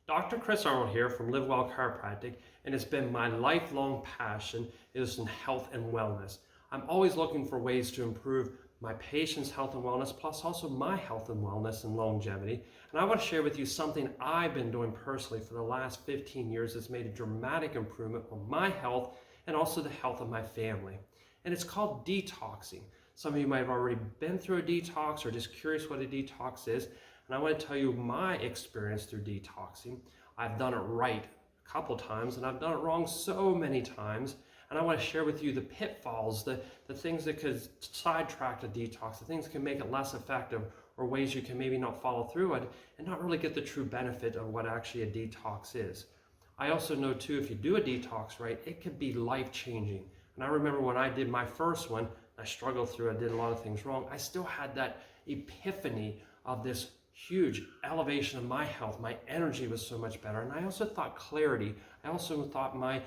Dr. Chris Arnold here from Live Well Chiropractic, and it's been my lifelong passion is in health and wellness. I'm always looking for ways to improve my patients' health and wellness, plus also my health and wellness and longevity. And I want to share with you something I've been doing personally for the last 15 years that's made a dramatic improvement on my health and also the health of my family. And it's called detoxing. Some of you might have already been through a detox or just curious what a detox is. And I want to tell you my experience through detoxing. I've done it right a couple times and I've done it wrong so many times. And I want to share with you the pitfalls, the things that could sidetrack a detox, the things that can make it less effective, or ways you can maybe not follow through it and not really get the true benefit of what actually a detox is. I also know too, if you do a detox right, it could be life-changing. And I remember when I did my first one, I struggled through, I did a lot of things wrong. I still had that epiphany of this huge elevation of my health. My energy was so much better. And I also thought clarity. I also thought my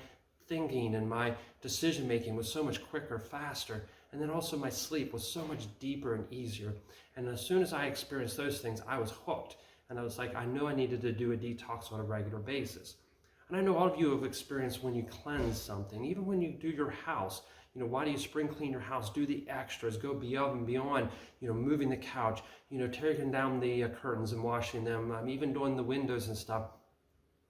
thinking and my decision making was so much quicker, faster. And then also my sleep was so much deeper and easier. And as soon as I experienced those things, I was hooked. And I was like, I knew I needed to do a detox on a regular basis. And I know all of you have experienced when you cleanse something, even when you do your house. Why do you spring clean your house? Do the extras, go above and beyond, moving the couch, tearing down the curtains and washing them, even doing the windows and stuff.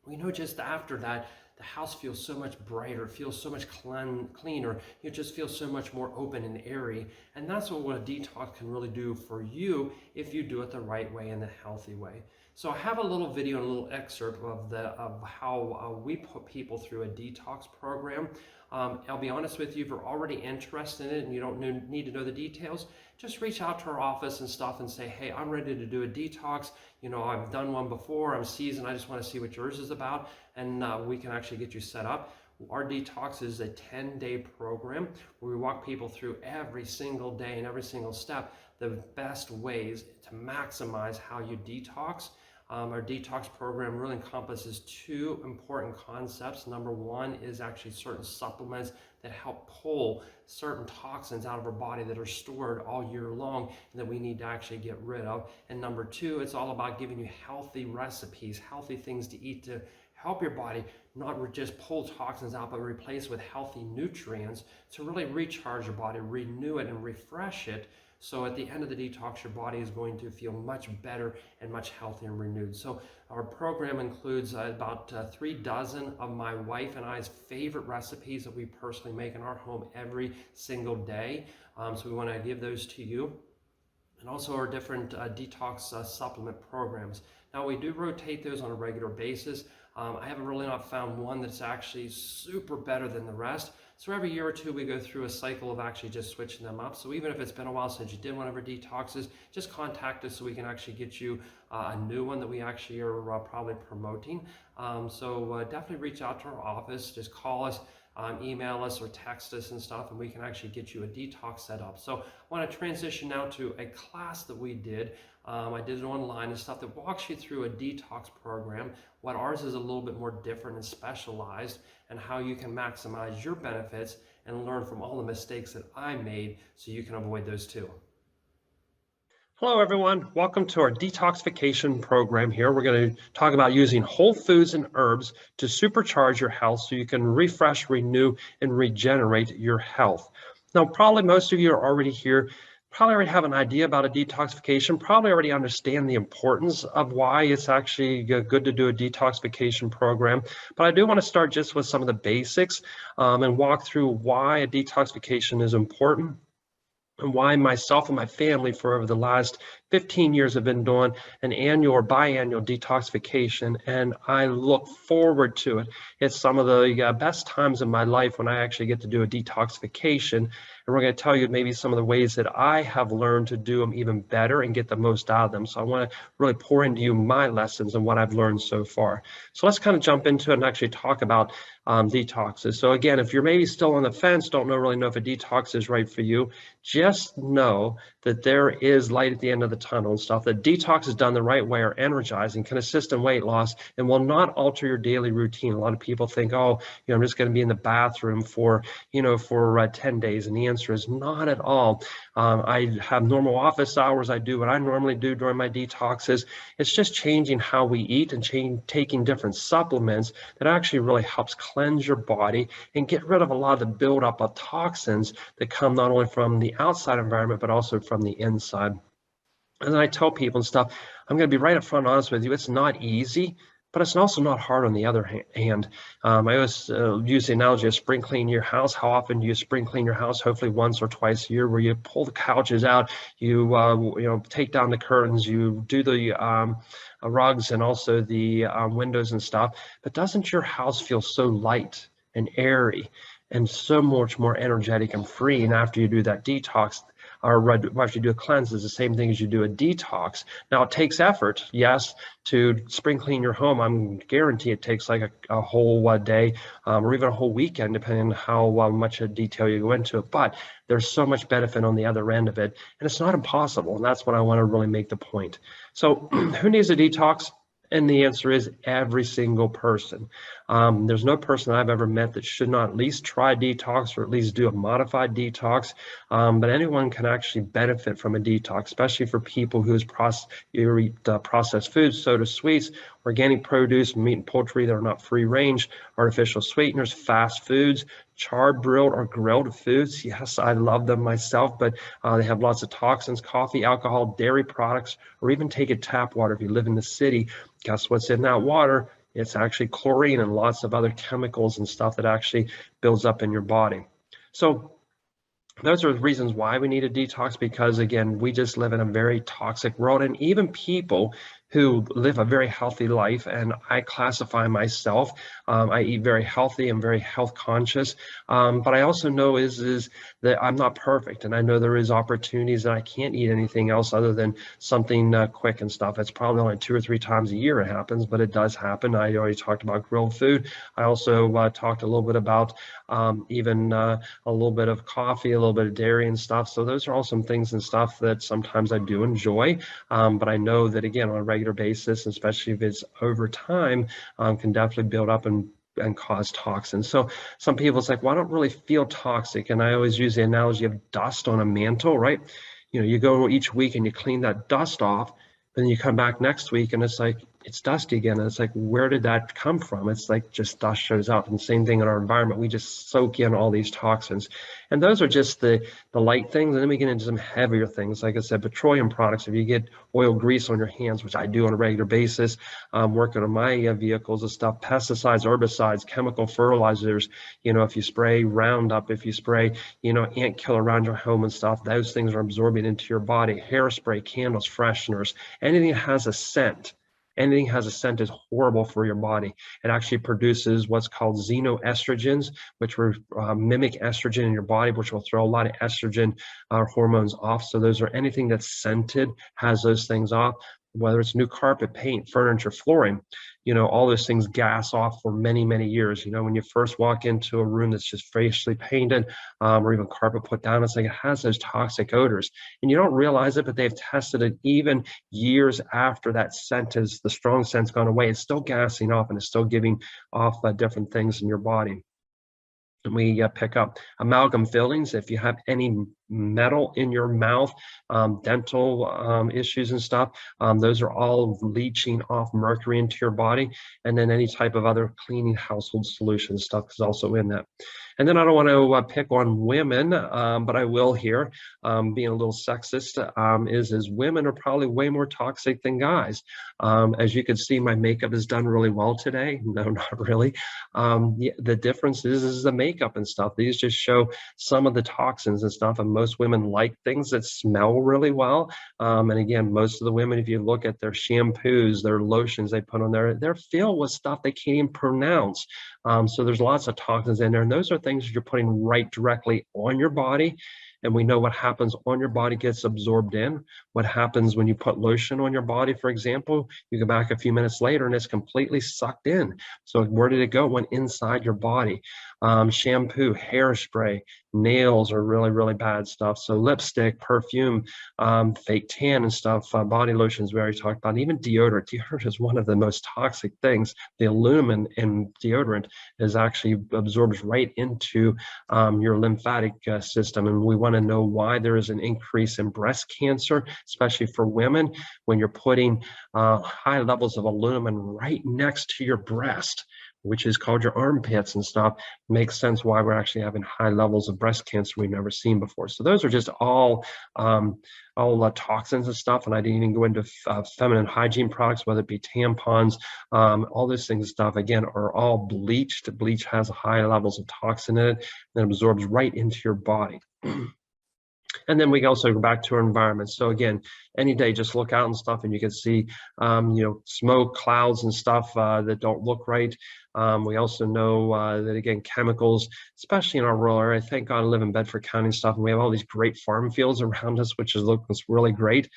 We know just after that, the house feels so much brighter, feels so much cleaner, it just feels so much more open and airy. And that's what a detox can really do for you if you do it the right way and the healthy way. So I have a little video and a little excerpt of how we put people through a detox program. I'll be honest with you, if you're already interested in it and you don't need to know the details, just reach out to our office and stuff and say, hey, I'm ready to do a detox. I've done one before, I'm seasoned, I just want to see what yours is about, and we can actually get you set up. Our detox is a 10-day program where we walk people through every single day and every single step, the best ways to maximize how you detox. Our detox program really encompasses two important concepts. Number one is actually certain supplements that help pull certain toxins out of our body that are stored all year long and that we need to actually get rid of. And number two, it's all about giving you healthy recipes, healthy things to eat to help your body not just pull toxins out, but replace with healthy nutrients to really recharge your body, renew it, and refresh it. So at the end of the detox, your body is going to feel much better and much healthier and renewed. So our program includes about 3 dozen of my wife and I's favorite recipes that we personally make in our home every single day. So we want to give those to you. And also our different detox supplement programs. Now we do rotate those on a regular basis. I haven't really not found one that's actually super better than the rest. So every year or two we go through a cycle of actually just switching them up. So even if it's been a while since you did one of our detoxes, just contact us so we can actually get you a new one that we actually are probably promoting. So definitely reach out to our office, just call us, email us or text us and stuff, and we can actually get you a detox set up. So I want to transition now to a class that we did. I did it online and stuff that walks you through a detox program. What ours is a little bit more different and specialized, and how you can maximize your benefits and learn from all the mistakes that I made so you can avoid those too. Hello everyone, welcome to our detoxification program here. We're going to talk about using whole foods and herbs to supercharge your health so you can refresh, renew, and regenerate your health. Now, probably most of you are already here, probably already have an idea about a detoxification, probably already understand the importance of why it's actually good to do a detoxification program. But I do want to start just with some of the basics and walk through why a detoxification is important, and why myself and my family for over the last 15 years have been doing an annual or biannual detoxification, and I look forward to it. It's some of the best times in my life when I actually get to do a detoxification, and we're going to tell you maybe some of the ways that I have learned to do them even better and get the most out of them. So I want to really pour into you my lessons and what I've learned so far. So let's kind of jump into it and actually talk about detoxes. So again, if you're maybe still on the fence, don't really know if a detox is right for you, just know that there is light at the end of the tunnel and stuff. That detox is done the right way, are energizing, can assist in weight loss, and will not alter your daily routine. A lot of people think, oh, I'm just going to be in the bathroom for 10 days, and the answer is not at all. I have normal office hours. I do what I normally do during my detoxes. It's just changing how we eat and taking different supplements that actually really helps cleanse your body and get rid of a lot of the buildup of toxins that come not only from the outside environment, but also from the inside. And then I tell people and stuff, I'm going to be right up front honest with you. It's not easy, but it's also not hard on the other hand. I always use the analogy of spring cleaning your house. How often do you spring clean your house? Hopefully once or twice a year, where you pull the couches out, you take down the curtains, you do the rugs and also the windows and stuff. But doesn't your house feel so light and airy and so much more energetic and free? And after you do that detox, or after you do a cleanse, is the same thing as you do a detox. Now it takes effort, yes, to spring clean your home. I'm guarantee it takes like a whole day or even a whole weekend, depending on how much detail you go into it. But there's so much benefit on the other end of it, and it's not impossible. And that's what I want to really make the point. So who needs a detox? And the answer is every single person. There's no person I've ever met that should not at least try detox or at least do a modified detox. But anyone can actually benefit from a detox, especially for people who eat processed foods, soda, sweets, organic produce, meat and poultry that are not free range, artificial sweeteners, fast foods, charred, brilled, or grilled foods. Yes, I love them myself, but they have lots of toxins, coffee, alcohol, dairy products, or even take tap water. If you live in the city, guess what's in that water? It's actually chlorine and lots of other chemicals and stuff that actually builds up in your body. So those are the reasons why we need a detox, because again, we just live in a very toxic world, and even people who live a very healthy life, and I classify myself, I eat very healthy and very health conscious, but I also know is that I'm not perfect, and I know there is opportunities that I can't eat anything else other than something quick and stuff. It's probably only 2 or 3 times a year it happens, but it does happen. I already talked about grilled food. I also talked a little bit about even a little bit of coffee, a little bit of dairy and stuff. So those are all some things and stuff that sometimes I do enjoy, but I know that again, on a regular basis, especially if it's over time, can definitely build up and cause toxins. So some people, it's like, well, I don't really feel toxic. And I always use the analogy of dust on a mantle, right? You go each week and you clean that dust off, but then you come back next week and it's like, it's dusty again. And it's like, where did that come from? It's like just dust shows up. And the same thing in our environment. We just soak in all these toxins. And those are just the light things. And then we get into some heavier things. Like I said, petroleum products. If you get oil grease on your hands, which I do on a regular basis, working on my vehicles and stuff, pesticides, herbicides, chemical fertilizers, if you spray Roundup, if you spray, ant killer around your home and stuff, those things are absorbing into your body. Hairspray, candles, fresheners, anything that has a scent. Anything has a scent is horrible for your body. It actually produces what's called xenoestrogens, which will mimic estrogen in your body, which will throw a lot of estrogen hormones off. So those are anything that's scented has those things off. Whether it's new carpet, paint, furniture, flooring, all those things gas off for many, many years. When you first walk into a room that's just freshly painted or even carpet put down, it's like it has those toxic odors. And you don't realize it, but they've tested it even years after that scent the strong scent's gone away. It's still gassing off and it's still giving off different things in your body. And we pick up amalgam fillings. If you have any metal in your mouth, dental issues and stuff, those are all leaching off mercury into your body. And then any type of other cleaning household solution stuff is also in that. And then I don't want to pick on women, but I will here, being a little sexist, is women are probably way more toxic than guys. As you can see, my makeup is done really well today. No, not really. The difference is the makeup and stuff. These just show some of the toxins and stuff. And most women like things that smell really well. And again, most of the women, if you look at their shampoos, their lotions they put on there, they're filled with stuff they can't even pronounce. So there's lots of toxins in there. And those are things you're putting right directly on your body. And we know what happens on your body gets absorbed in. What happens when you put lotion on your body, for example, you go back a few minutes later and it's completely sucked in. So where did it go? It went inside your body. shampoo, hairspray, nails are really, really bad stuff. So lipstick, perfume, fake tan and stuff, body lotions we already talked about, even deodorant. Deodorant is one of the most toxic things. The aluminum in deodorant is actually absorbs right into your lymphatic system. And we want to know why there is an increase in breast cancer, especially for women, when you're putting high levels of aluminum right next to your breast, which is called your armpits and stuff. Makes sense why we're actually having high levels of breast cancer we've never seen before. So those are just all toxins and stuff. And I didn't even go into feminine hygiene products, whether it be tampons, all those things and stuff, again, are all bleached. Bleach has high levels of toxin in it that absorbs right into your body. And then we also go back to our environment. So again, any day, just look out and stuff, and you can see, smoke, clouds, and stuff that don't look right. We also know that, again, chemicals, especially in our rural area. Thank God I live in Bedford County and stuff, and we have all these great farm fields around us, which looks really great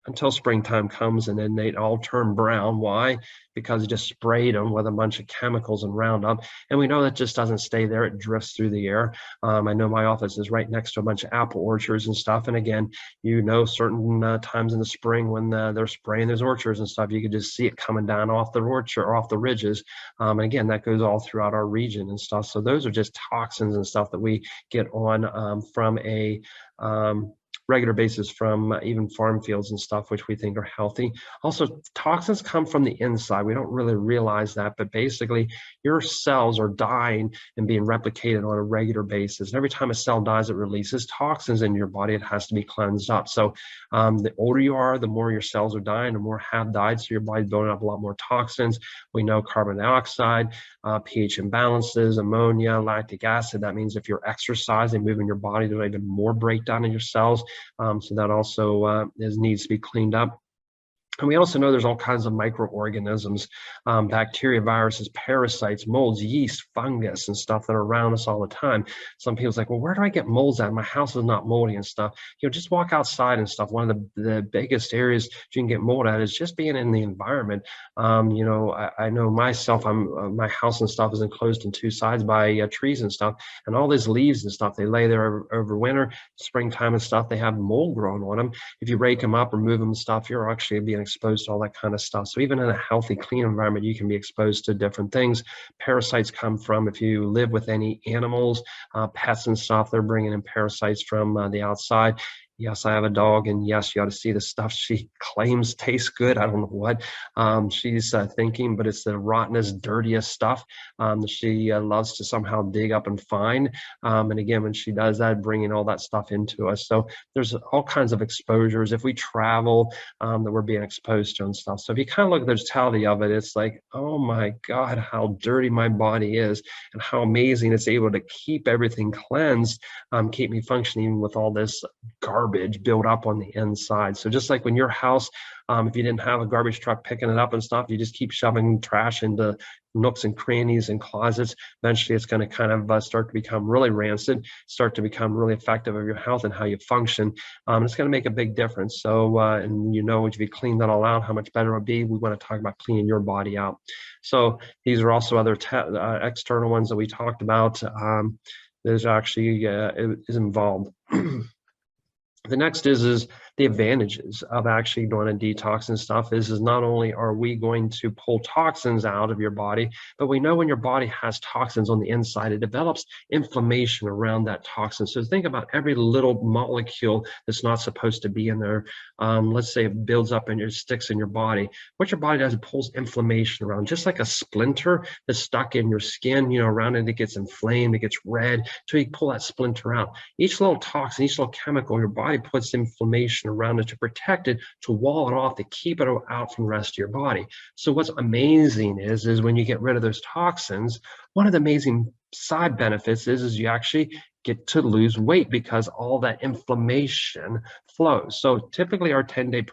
until springtime comes, and then they all turn brown. Why? Because you just sprayed them with a bunch of chemicals and Roundup. And we know that just doesn't stay there. It drifts through the air. I know my office is right next to a bunch of apple orchards and stuff. And again, certain times in the spring when they're spraying those orchards and stuff, you can just see it coming down off the orchard or off the ridges. And again, that goes all throughout our region and stuff. So those are just toxins and stuff that we get on from a regular basis from even farm fields and stuff, which we think are healthy. Also, toxins come from the inside. We don't really realize that, but basically your cells are dying and being replicated on a regular basis. And every time a cell dies, it releases toxins in your body. It has to be cleansed up. So the older you are, the more your cells are dying, the more have died. So your body's building up a lot more toxins. We know carbon dioxide, pH imbalances, ammonia, lactic acid. That means if you're exercising, moving your body, there's even more breakdown in your cells. So that also needs to be cleaned up. And we also know there's all kinds of microorganisms, bacteria, viruses, parasites, molds, yeast, fungus, and stuff that are around us all the time. Some people's like, well, where do I get molds at? My house is not moldy and stuff. Just walk outside and stuff. One of the biggest areas you can get mold at is just being in the environment. I know myself, my house and stuff is enclosed on two sides by trees and stuff, and all these leaves and stuff, they lay there over winter, springtime and stuff, they have mold growing on them. If you rake them up or move them and stuff, you're actually being exposed to all that kind of stuff. So even in a healthy, clean environment, you can be exposed to different things. Parasites come from, if you live with any animals, pets and stuff, they're bringing in parasites from the outside. Yes, I have a dog, and yes, you ought to see the stuff she claims tastes good. I don't know what she's thinking, but it's the rottenest, dirtiest stuff that she loves to somehow dig up and find. And again, when she does that, bringing all that stuff into us. So there's all kinds of exposures. If we travel, that we're being exposed to and stuff. So if you kind of look at the totality of it, it's like, oh my God, how dirty my body is, and how amazing it's able to keep everything cleansed, keep me functioning with all this garbage built up on the inside. So just like when your house, if you didn't have a garbage truck picking it up and stuff, you just keep shoving trash into nooks and crannies and closets, eventually it's going to kind of start to become really rancid, start to become really effective of your health and how you function. It's going to make a big difference. So, and if you clean that all out, how much better it would be. We want to talk about cleaning your body out. So these are also other external ones that we talked about. There's actually is involved. The next is the advantages of actually doing a detox and stuff is not only are we going to pull toxins out of your body, but we know when your body has toxins on the inside, it develops inflammation around that toxin. So think about every little molecule that's not supposed to be in there. Let's say it builds up and it sticks in your body. What your body does, it pulls inflammation around, just like a splinter that's stuck in your skin, around it, it gets inflamed, it gets red, so you pull that splinter out. Each little toxin, each little chemical, your body puts inflammation around it to protect it, to wall it off, to keep it out from the rest of your body. So what's amazing is when you get rid of those toxins, one of the amazing side benefits is you actually get to lose weight because all that inflammation flows. So typically our 10-day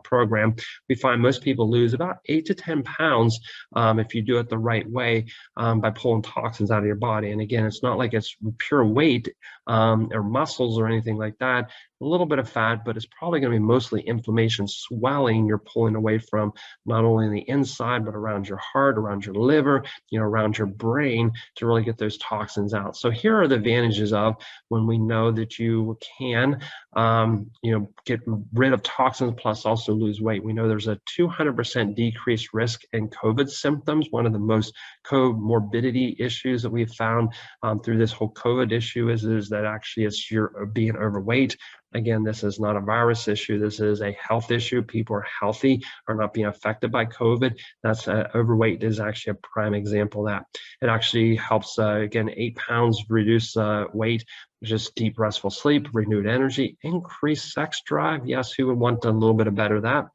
program, we find most people lose about 8 to 10 pounds if you do it the right way by pulling toxins out of your body. And again, it's not like it's pure weight or muscles or anything like that. a little bit of fat, but it's probably going to be mostly inflammation, swelling you're pulling away from, not only in the inside, but around your heart, around your liver, around your brain, to really get those toxins out. So here are the advantages of when we know that you can, get rid of toxins plus also lose weight. We know there's a 200% decreased risk in COVID symptoms. One of the most comorbidity issues that we've found through this whole COVID issue is that actually it's you're being overweight. Again, this is not a virus issue. This is a health issue. People are healthy, are not being affected by COVID. That's overweight is actually a prime example of that. It actually helps, again, 8 pounds reduce weight, just deep restful sleep, renewed energy, increased sex drive. Yes, who would want a little bit of better of that?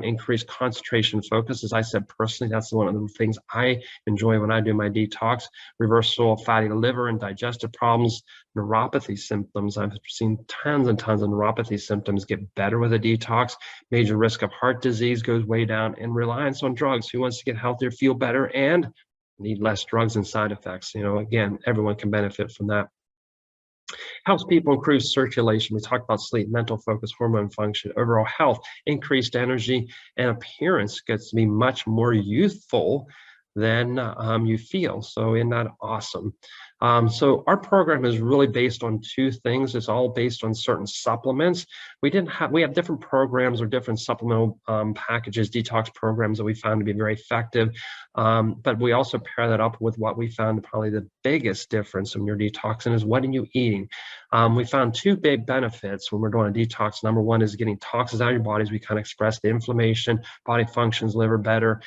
Increased concentration, focus. As I said, personally, that's one of the things I enjoy when I do my detox. Reversal of fatty liver and digestive problems, neuropathy symptoms. I've seen tons and tons of neuropathy symptoms get better with a detox. Major risk of heart disease goes way down, and reliance on drugs. Who wants to get healthier, feel better, and need less drugs and side effects? Again, everyone can benefit from that. Helps people improve circulation. We talked about sleep, mental focus, hormone function, overall health, increased energy, and appearance gets to be much more youthful than you feel. So isn't that awesome? So our program is really based on two things. It's all based on certain supplements. We have different programs or different supplemental packages, detox programs that we found to be very effective. But we also pair that up with what we found probably the biggest difference in your detoxing is what are you eating? We found two big benefits when we're doing a detox. Number one is getting toxins out of your body, as we kind of expressed, the inflammation, body functions, liver better,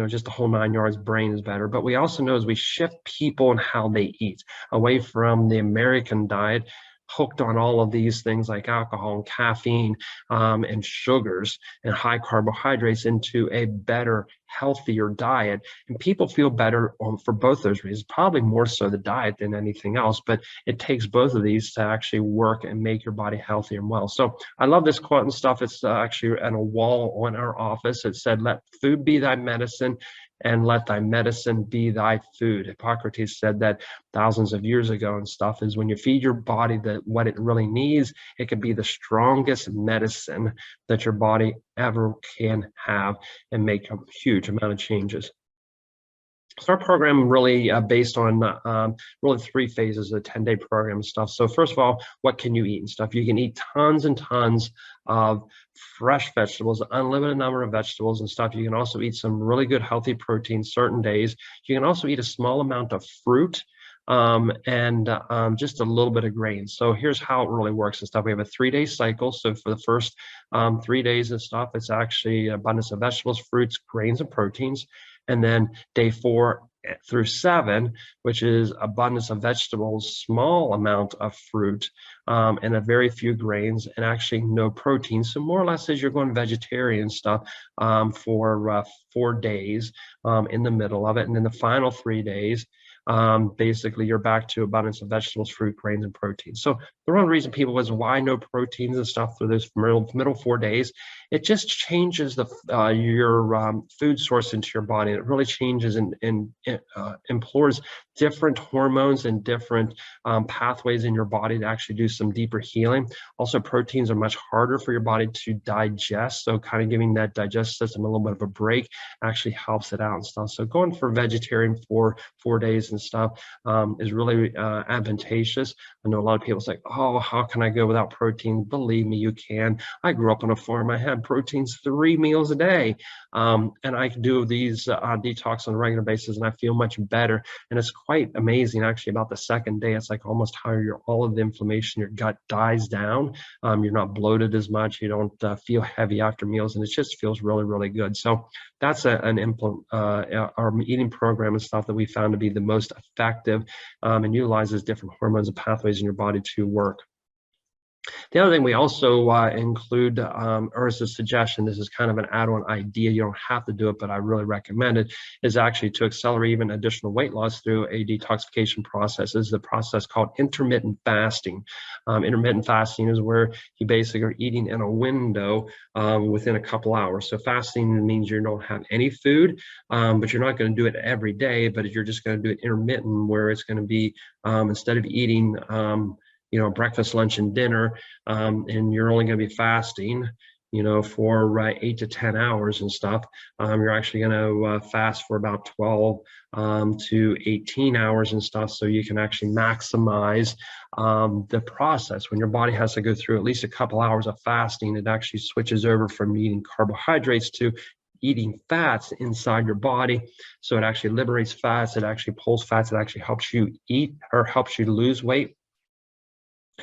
just the whole 9 yards, brain is better. But we also know as we shift people and how they eat away from the American diet, hooked on all of these things like alcohol and caffeine and sugars and high carbohydrates, into a better, healthier diet. And people feel better for both those reasons, probably more so the diet than anything else, but it takes both of these to actually work and make your body healthier and well. So I love this quote and stuff. It's actually on a wall on our office. It said, "Let food be thy medicine, and let thy medicine be thy food." Hippocrates said that thousands of years ago and stuff, is when you feed your body what it really needs, it could be the strongest medicine that your body ever can have and make a huge amount of changes. So our program really based on really 3 phases of the 10-day program and stuff. So first of all, what can you eat and stuff? You can eat tons and tons of fresh vegetables, unlimited number of vegetables and stuff. You can also eat some really good healthy protein certain days. You can also eat a small amount of fruit and just a little bit of grains. So here's how it really works and stuff. We have a 3-day cycle. So for the first 3 days and stuff, it's actually abundance of vegetables, fruits, grains, and proteins. And then day 4 through 7, which is abundance of vegetables, small amount of fruit, and a very few grains, and actually no protein. So more or less as you're going vegetarian stuff for 4 days in the middle of it. And then the final 3 days, basically you're back to abundance of vegetables, fruit, grains, and proteins. So the one reason people was why no proteins and stuff for those middle 4 days, it just changes your food source into your body. It really changes and implores different hormones and different pathways in your body to actually do some deeper healing. Also, proteins are much harder for your body to digest, so kind of giving that digestive system a little bit of a break actually helps it out and stuff. So going for vegetarian for 4 days and stuff is really advantageous. I know a lot of people say, "Oh, how can I go without protein?" Believe me, you can. I grew up on a farm. I had proteins 3 meals a day, and I can do these detox on a regular basis, and I feel much better. And it's quite amazing, actually. About the second day, it's like almost how all of the inflammation, your gut dies down. You're not bloated as much. You don't feel heavy after meals, and it just feels really, really good. So that's our eating program and stuff that we found to be the most effective and utilizes different hormones and pathways in your body to work. The other thing we also include, or as a suggestion, this is kind of an add-on idea, you don't have to do it, but I really recommend it, is actually to accelerate even additional weight loss through a detoxification process. This is a process called intermittent fasting. Intermittent fasting is where you basically are eating in a window within a couple hours. So fasting means you don't have any food, but you're not going to do it every day, but you're just going to do it intermittent, where it's going to be, instead of eating breakfast, lunch, and dinner, and you're only going to be fasting, for 8 to 10 hours and stuff, you're actually going to fast for about 12 to 18 hours and stuff, so you can actually maximize the process. When your body has to go through at least a couple hours of fasting, it actually switches over from eating carbohydrates to eating fats inside your body. So it actually liberates fats, it actually pulls fats, it actually helps you eat or helps you lose weight.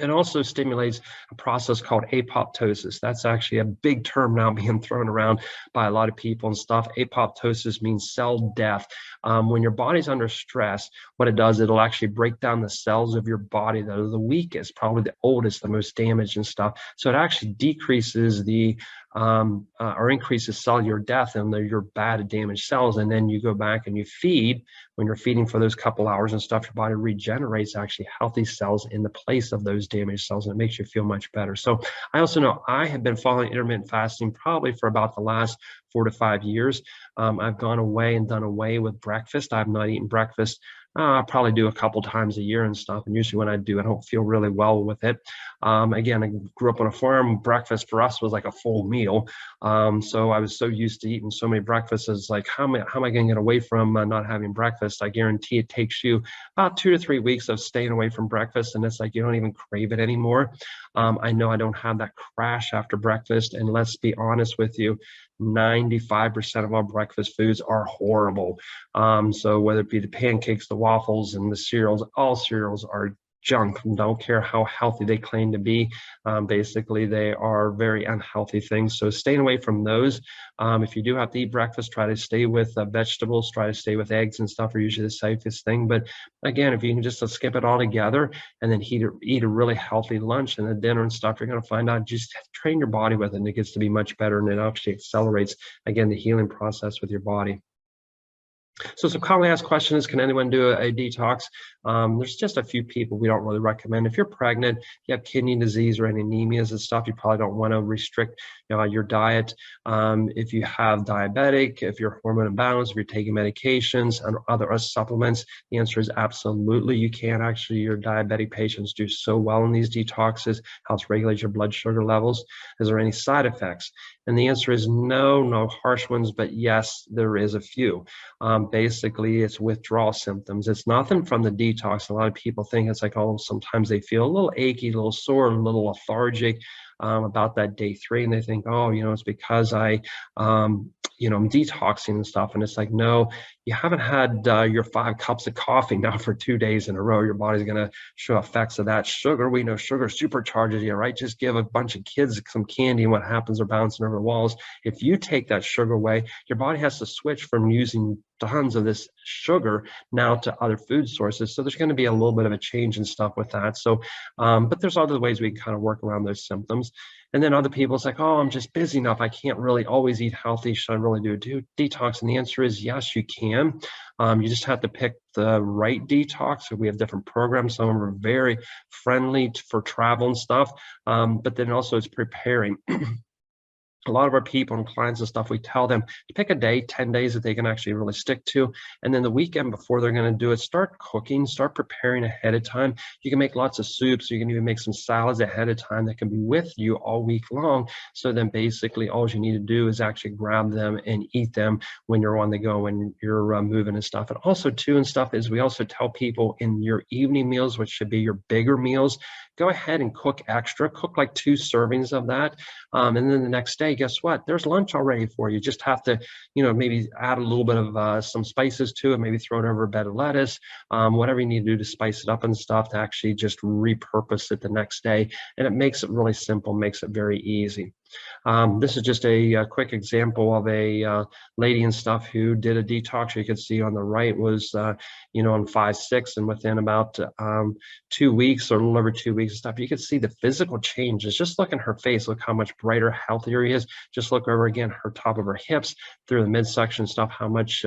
It also stimulates a process called apoptosis. That's actually a big term now being thrown around by a lot of people and stuff. Apoptosis means cell death. When your body's under stress, what it does, it'll actually break down the cells of your body that are the weakest, probably the oldest, the most damaged and stuff. So it actually decreases the or increases cellular death in your bad damaged cells. And then you go back and you feed. When you're feeding for those couple hours and stuff, your body regenerates actually healthy cells in the place of those damaged cells, and it makes you feel much better. So I also know I have been following intermittent fasting probably for about the last 4 to 5 years. I've gone away and done away with breakfast. I've not eaten breakfast. I probably do a couple times a year and stuff. And usually when I do, I don't feel really well with it. Again, I grew up on a farm. Breakfast for us was like a full meal. So I was so used to eating so many breakfasts. It's like, how am I going to get away from not having breakfast? I guarantee it takes you about 2 to 3 weeks of staying away from breakfast. And it's like, you don't even crave it anymore. I know I don't have that crash after breakfast. And let's be honest with you, 95% of our breakfast foods are horrible. So whether it be the pancakes, the waffles, and the cereals, all cereals are junk. Don't care how healthy they claim to be. Basically, they are very unhealthy things. So staying away from those. If you do have to eat breakfast, try to stay with vegetables, try to stay with eggs and stuff are usually the safest thing. But again, if you can just skip it all together and then eat a really healthy lunch and a dinner and stuff, you're going to find out, just train your body with it, and it gets to be much better, and it actually accelerates, again, the healing process with your body. So some commonly asked questions: can anyone do a detox? There's just a few people we don't really recommend. If you're pregnant, you have kidney disease or any anemias and stuff, you probably don't want to restrict your diet. If you have diabetic, if you're hormone imbalance, if you're taking medications and other supplements, the answer is absolutely. You can actually, your diabetic patients do so well in these detoxes, helps regulate your blood sugar levels. Is there any side effects? And the answer is no harsh ones, but yes, there is a few. Basically, it's withdrawal symptoms. It's nothing from the detox. A lot of people think it's like, oh, sometimes they feel a little achy, a little sore, a little lethargic about that day 3, and they think, oh, it's because I'm detoxing and stuff. And it's like, no, you haven't had your 5 cups of coffee now for 2 days in a row. Your body's going to show effects of that sugar. We know sugar supercharges you, right? Just give a bunch of kids some candy and what happens, they're bouncing over the walls. If you take that sugar away, your body has to switch from using tons of this sugar now to other food sources. So there's going to be a little bit of a change and stuff with that. So, but there's other ways we can kind of work around those symptoms. And then other people, it's like, oh, I'm just busy enough. I can't really always eat healthy. Should I really do a detox? And the answer is yes, you can. You just have to pick the right detox. So we have different programs. Some of them are very friendly for travel and stuff. But then also it's preparing. A lot of our people and clients and stuff, we tell them to pick a day, 10 days that they can actually really stick to. And then the weekend before they're going to do it, start cooking, start preparing ahead of time. You can make lots of soups. You can even make some salads ahead of time that can be with you all week long. So then basically all you need to do is actually grab them and eat them when you're on the go, when you're moving and stuff. And also too and stuff is we also tell people in your evening meals, which should be your bigger meals, go ahead and cook extra, cook like 2 servings of that. And then the next day, guess what? There's lunch already for you. Just have to, maybe add a little bit of some spices to it, maybe throw it over a bed of lettuce, whatever you need to do to spice it up and stuff to actually just repurpose it the next day. And it makes it really simple, makes it very easy. This is just a quick example of a lady and stuff who did a detox. You can see on the right was, on 5-6, and within about 2 weeks or a little over 2 weeks and stuff, you can see the physical changes. Just look at her face, look how much brighter, healthier he is. Just look over again, her top of her hips through the midsection stuff, how much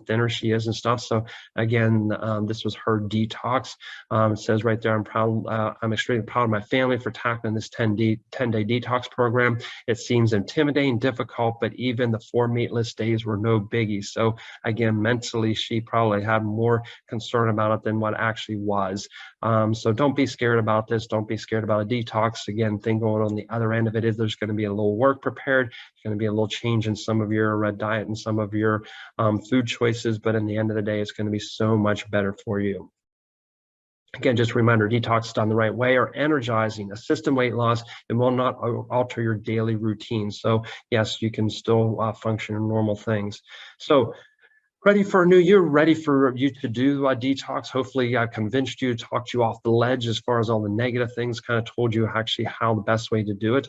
thinner she is and stuff. So again, this was her detox. It says right there, I'm extremely proud of my family for tackling this 10-day detox program. it seems intimidating, difficult, but even the 4 meatless days were no biggie. So again, mentally, she probably had more concern about it than what actually was. So don't be scared about this. Don't be scared about a detox. Again, thing going on the other end of it is there's going to be a little work prepared. There's going to be a little change in some of your diet and some of your food choices, but in the end of the day, it's going to be so much better for you. Again, just a reminder, detox done the right way are energizing, assist in weight loss, and will not alter your daily routine. So yes, you can still function in normal things. So ready for a new year, ready for you to do a detox. Hopefully I convinced you, talked you off the ledge as far as all the negative things, kind of told you actually how the best way to do it.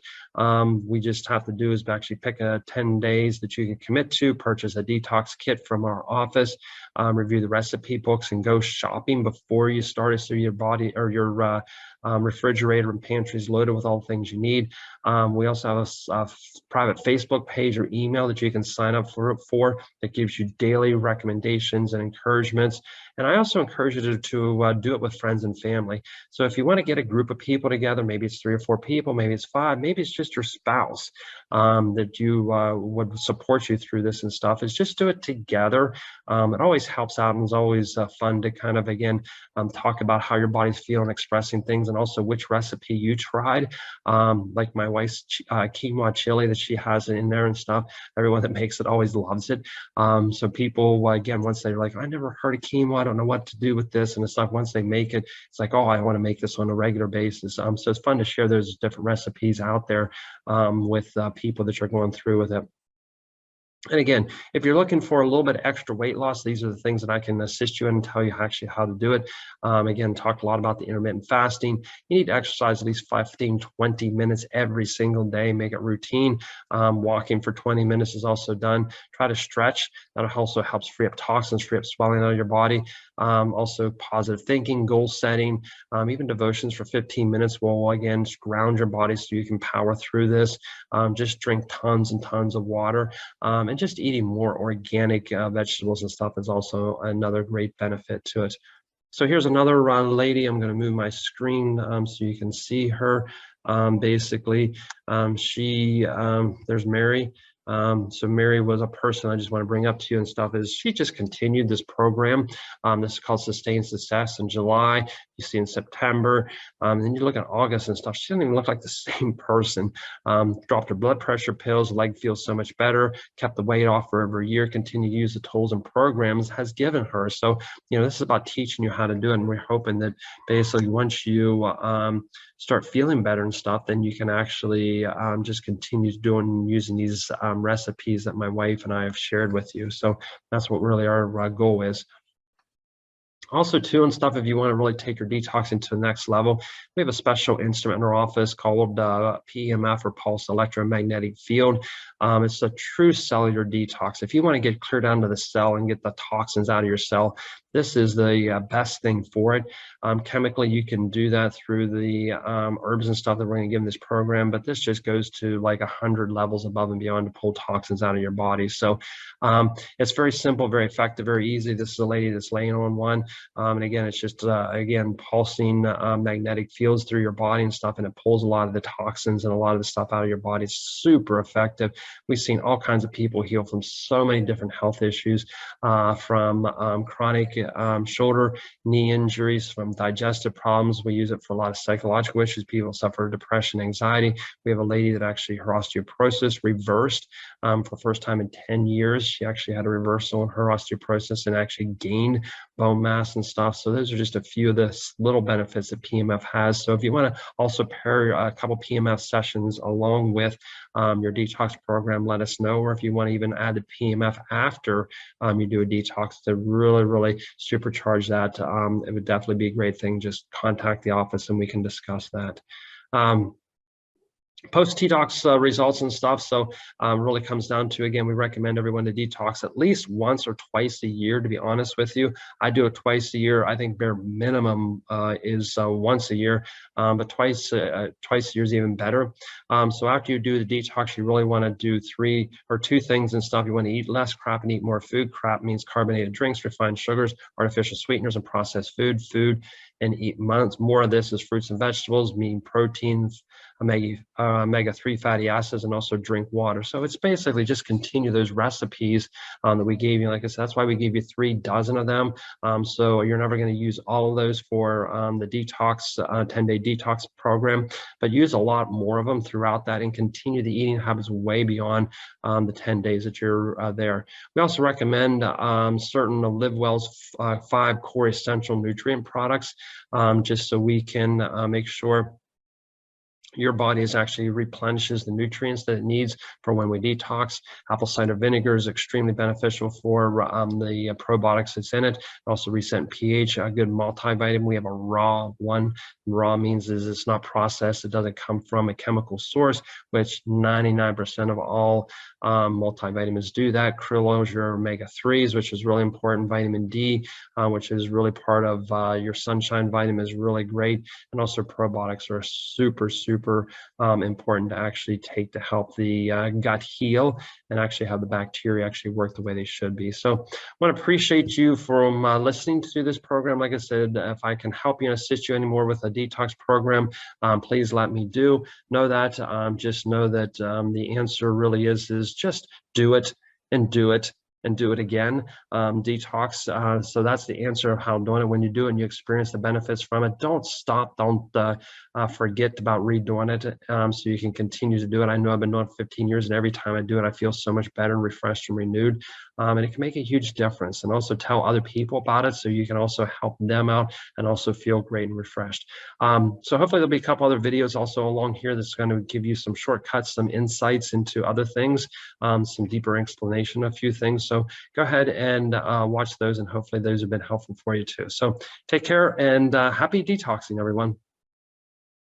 We just have to do is actually pick 10 days that you can commit to, purchase a detox kit from our office, review the recipe books, and go shopping before you start it so your body or your refrigerator and pantry is loaded with all the things you need. We also have a private Facebook page or email that you can sign up for that gives you daily recommendations and encouragements. And I also encourage you to do it with friends and family. So if you want to get a group of people together, maybe it's 3 or 4 people, maybe it's 5, maybe it's just your spouse that you would support you through this and stuff, is just do it together. It always helps out, and it's always fun to kind of, again, talk about how your body's feeling, expressing things, and also which recipe you tried. Like my wife's quinoa chili that she has in there and stuff. Everyone that makes it always loves it. So people, again, once they're like, I never heard of quinoa, I don't know what to do with this and stuff. Once they make it, it's like, oh, I want to make this on a regular basis. So it's fun to share those different recipes out there with people that you're going through with it. And again, if you're looking for a little bit extra weight loss, these are the things that I can assist you in and tell you actually how to do it. Again, talked a lot about the intermittent fasting. You need to exercise at least 15, 20 minutes every single day. Make it routine. Walking for 20 minutes is also done. Try to stretch. That also helps free up toxins, free up swelling out of your body. Also positive thinking, goal setting, even devotions for 15 minutes will, again, just ground your body so you can power through this. Just drink tons and tons of water. And just eating more organic vegetables and stuff is also another great benefit to it. So here's another lady. I'm going to move my screen so you can see her. Basically, there's Mary. So Mary was a person I just want to bring up to you and stuff, is she just continued this program. This is called Sustained Success in July. You see in September. Then you look at August and stuff. She doesn't even look like the same person. Dropped her blood pressure pills, leg feels so much better, kept the weight off for over a year, continued to use the tools and programs has given her. So, this is about teaching you how to do it. And we're hoping that basically once you start feeling better and stuff, then you can actually just continue using these recipes that my wife and I have shared with you. So that's what really our goal is. Also, too, and stuff, if you want to really take your detoxing to the next level, we have a special instrument in our office called PEMF, or pulse electromagnetic field. It's a true cellular detox. If you want to get clear down to the cell and get the toxins out of your cell, this is the best thing for it. Chemically, you can do that through the herbs and stuff that we're going to give in this program, but this just goes to like 100 levels above and beyond to pull toxins out of your body. So it's very simple, very effective, very easy. This is a lady that's laying on one. And again, it's just, again, pulsing magnetic fields through your body and stuff, and it pulls a lot of the toxins and a lot of the stuff out of your body. It's super effective. We've seen all kinds of people heal from so many different health issues, from chronic shoulder, knee injuries, from digestive problems. We use it for a lot of psychological issues. People suffer depression, anxiety. We have a lady that actually, her osteoporosis reversed for the first time in 10 years. She actually had a reversal in her osteoporosis and actually gained bone mass and stuff. So those are just a few of the little benefits that PEMF has. So if you want to also pair a couple PEMF sessions along with your detox program, let us know. Or if you want to even add the PEMF after you do a detox to really supercharge that, it would definitely be a great thing. Just contact the office and we can discuss that. Post-detox results and stuff. So really comes down to, again, we recommend everyone to detox at least once or twice a year, to be honest with you. I do it twice a year. I think bare minimum is once a year, but twice a year is even better. So after you do the detox, you really want to do 2 things and stuff. You want to eat less crap and eat more food. Crap means carbonated drinks, refined sugars, artificial sweeteners, and processed food. And eat more of this is fruits and vegetables, meaning proteins, omega-3 fatty acids, and also drink water. So it's basically just continue those recipes that we gave you. Like I said, that's why we gave you 3 dozen of them. So you're never going to use all of those for the detox, 10-day detox program, but use a lot more of them throughout that and continue the eating habits way beyond the 10 days that you're there. We also recommend certain of LiveWell's 5 core essential nutrient products, just so we can make sure your body actually replenishes the nutrients that it needs for when we detox. Apple cider vinegar is extremely beneficial for the probiotics that's in it. Also reset pH, a good multivitamin. We have a raw one. Raw means is it's not processed. It doesn't come from a chemical source, which 99% of all multivitamins do that. Krill is your omega-3s, which is really important. Vitamin D, which is really part of your sunshine vitamin, is really great. And also probiotics are super important to actually take to help the gut heal and actually have the bacteria actually work the way they should be. So I want to appreciate you from listening to this program. Like I said, if I can help you and assist you anymore with a detox program, please let me know that. Just know that the answer really is just do it and do it and do it again. Detox. So that's the answer of how I'm doing it. When you do it and you experience the benefits from it, don't stop. Don't forget about redoing it, so you can continue to do it. I know I've been doing it 15 years, and every time I do it, I feel so much better and refreshed and renewed. And it can make a huge difference. And also tell other people about it so you can also help them out and also feel great and refreshed. So hopefully there'll be a couple other videos also along here that's going to give you some shortcuts, some insights into other things, some deeper explanation of a few things. So go ahead and watch those, and hopefully those have been helpful for you too. So take care, and happy detoxing, everyone.